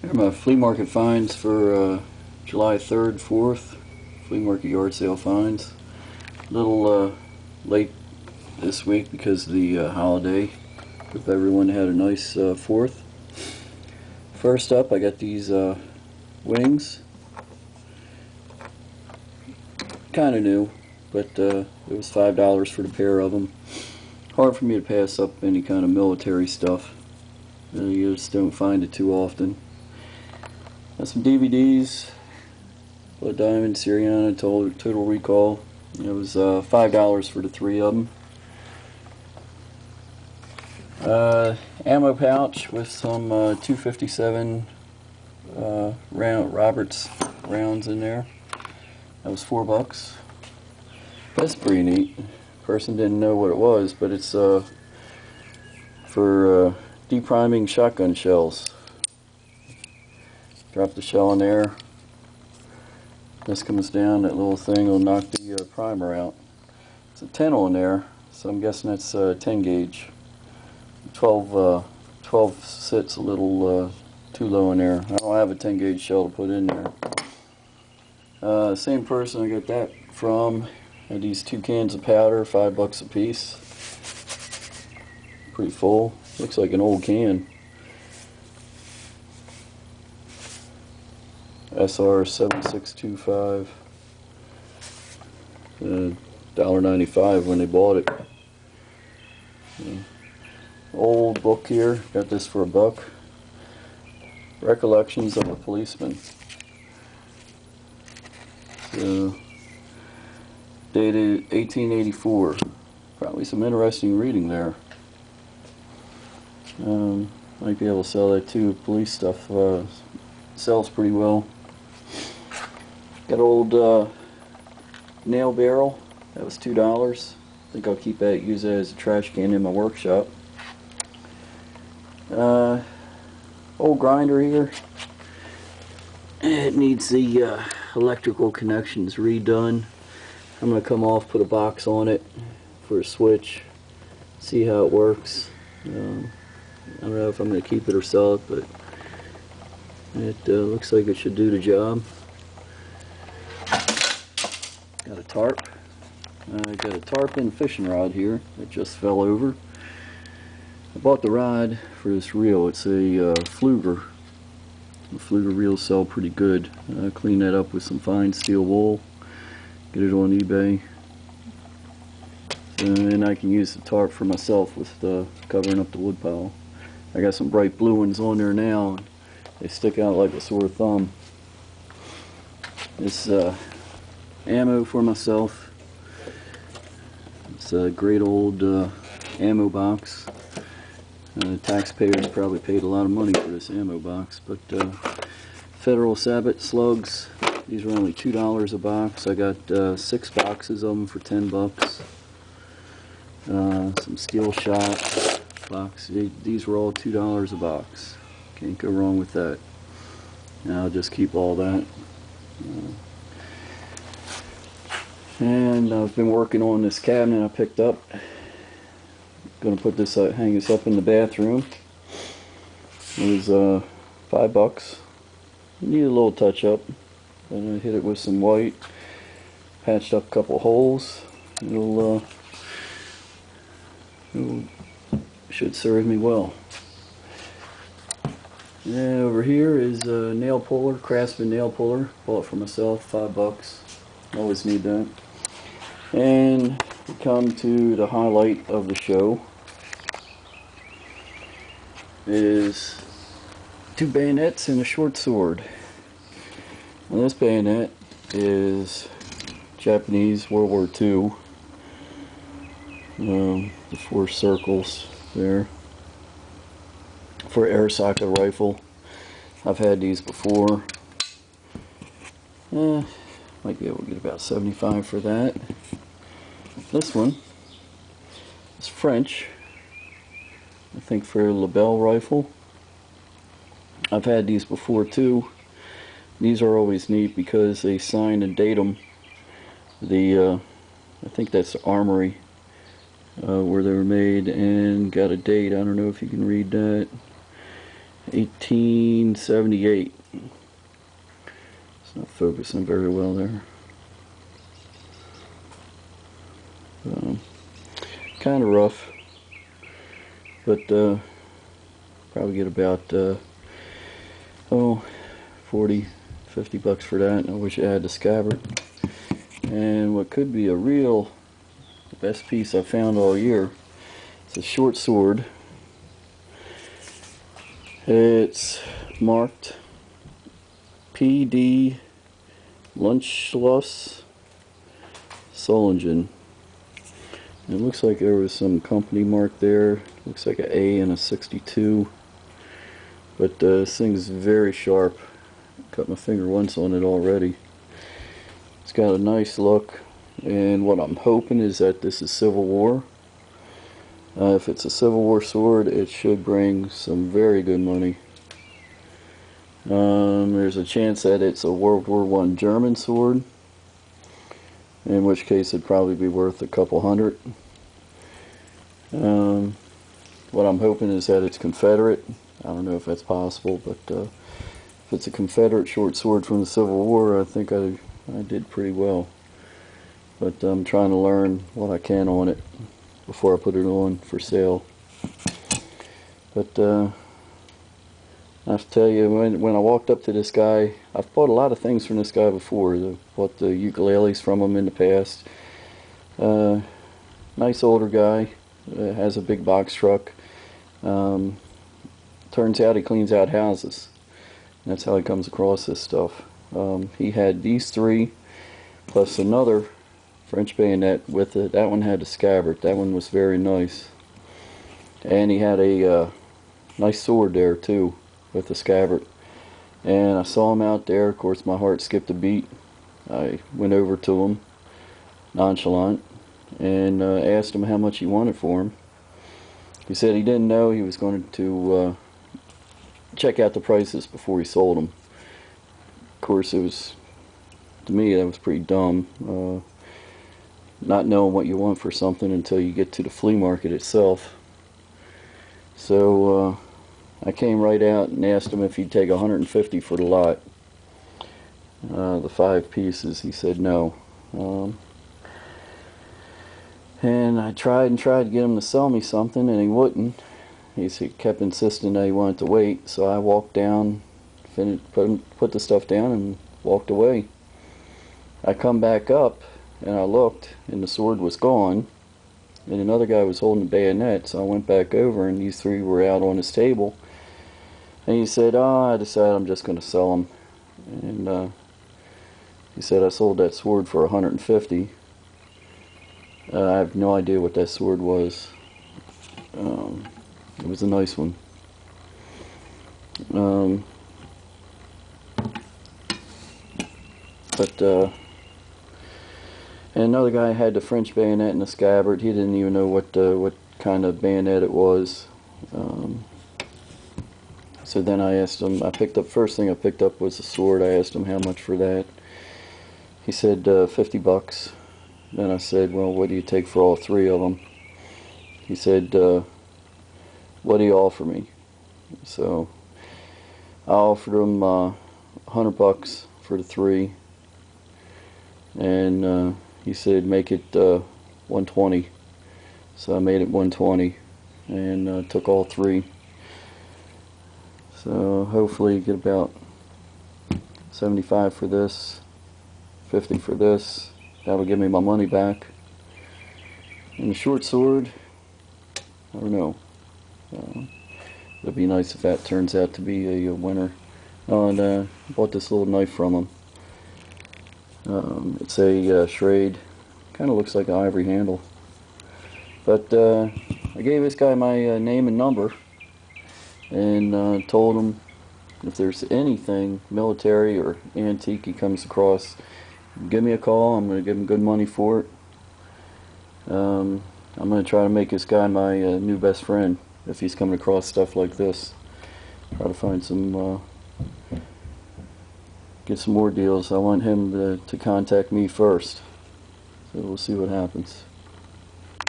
Here are my flea market finds for July 3rd, 4th. Flea market yard sale finds. A little late this week because of the holiday. Hope everyone had a nice 4th. First up, I got these wings. Kind of new, but it was $5 for the pair of them. Hard for me to pass up any kind of military stuff. You just don't find it too often. Got some DVDs. Blood Diamond, Syriana, Total Recall. It was $5 for the 3 of them. Ammo pouch with some 257 Roberts rounds in there. That was $4. That's pretty neat. Person didn't know what it was, but it's for depriming shotgun shells. Drop the shell in there. This comes down, that little thing will knock the primer out. It's a 10 in there, so I'm guessing that's 10 gauge. 12 sits a little too low in there. I don't have a 10 gauge shell to put in there. Same person I got that from. Had these 2 cans of powder, $5 a piece. Pretty full. Looks like an old can. SR 7625. $1.95 when they bought it. Old book here. Got this for $1. Recollections of a Policeman. Dated 1884. Probably some interesting reading there. Might be able to sell that too. Police stuff sells pretty well. Got old nail barrel. That was $2. I think I'll keep that, use that as a trash can in my workshop. Old grinder here. It needs the electrical connections redone. I'm going to come off, put a box on it for a switch, see how it works. I don't know if I'm going to keep it or sell it, but it looks like it should do the job. Got a tarp. I got a tarp and fishing rod here that just fell over. I bought the rod for this reel. It's a Fluger. The Fluger reels sell pretty good. Clean that up with some fine steel wool. Get it on eBay. And I can use the tarp for myself with covering up the wood pile. I got some bright blue ones on there now. They stick out like a sore thumb. This ammo for myself. It's a great old ammo box. Taxpayers probably paid a lot of money for this ammo box, but Federal Sabot slugs. These were only $2 a box. I got 6 boxes of them for $10. Some steel shot box. These were all $2 a box. Can't go wrong with that. Now I'll just keep all that. And I've been working on this cabinet I picked up. Going to put this, hang this up in the bathroom. It was $5. Need a little touch up. Then I hit it with some white, patched up a couple holes. It'll should serve me well. And over here is a nail puller, Craftsman nail puller. Bought it for myself, $5. Always need that. And we come to the highlight of the show. Is 2 bayonets and a short sword. And this bayonet is Japanese World War II. The 4 circles there. For air socket rifle. I've had these before. Might be able to get about 75 for that. This one is French. I think for a Lebel rifle. I've had these before too. These are always neat because they sign and date them. I think that's the Armory where they were made, and got a date. I don't know if you can read that. 1878. It's not focusing very well there. Kind of rough, but probably get about 40, 50 bucks for that. I wish I had the scabbard. And what could be a real best piece I found all year. It's a short sword. It's marked PD Lunchschloss Solingen. It looks like there was some company mark there. Looks like an A and a 62. But this thing's very sharp. Cut my finger once on it already. It's got a nice look, and what I'm hoping is that this is Civil War. If it's a Civil War sword, it should bring some very good money. There's a chance that it's a World War I German sword, in which case it'd probably be worth a couple hundred. What I'm hoping is that it's Confederate. I don't know if that's possible, but if it's a Confederate short sword from the Civil War, I think I did pretty well. But I'm trying to learn what I can on it before I put it on for sale. But I have to tell you, when I walked up to this guy, I've bought a lot of things from this guy before. I bought the ukuleles from him in the past. Nice older guy, has a big box truck. Turns out he cleans out houses. That's how he comes across this stuff. He had these three, plus another French bayonet with it. That one had a scabbard. That one was very nice. And he had a nice sword there too, with the scabbard. And I saw him out there. Of course, my heart skipped a beat. I went over to him, nonchalant, and asked him how much he wanted for him. He said he didn't know. He was going to check out the prices before he sold them. Of course, it was, to me, that was pretty dumb. Not knowing what you want for something until you get to the flea market itself. So I came right out and asked him if he'd take 150 for the lot. The 5 pieces. He said no. And I tried to get him to sell me something, and he wouldn't. He kept insisting that he wanted to wait. So I walked down, put the stuff down, and walked away. I come back up, and I looked, and the sword was gone, and another guy was holding the bayonet. So I went back over, and these three were out on his table. And he said, "Oh, I decided I'm just going to sell them." And he said, "I sold that sword for 150. I have no idea what that sword was. It was a nice one. And another guy had the French bayonet and the scabbard. He didn't even know what kind of bayonet it was. So then I asked him. First thing I picked up was a sword. I asked him how much for that. He said 50 bucks. Then I said, "Well, what do you take for all 3 of them?" He said, "What do you offer me?" So I offered him 100 bucks for the 3, and he said, "Make it 120." So I made it 120 and took all 3. So hopefully get about 75 for this, 50 for this. That'll give me my money back. And the short sword, I don't know. It'd be nice if that turns out to be a winner. Oh, and I bought this little knife from him. It's a Schrade. Kind of looks like an ivory handle. But I gave this guy my name and number, and told him if there's anything military or antique he comes across, give me a call. I'm going to give him good money for it. I'm going to try to make this guy my new best friend if he's coming across stuff like this. Try to find some, get some more deals. I want him to contact me first. So we'll see what happens.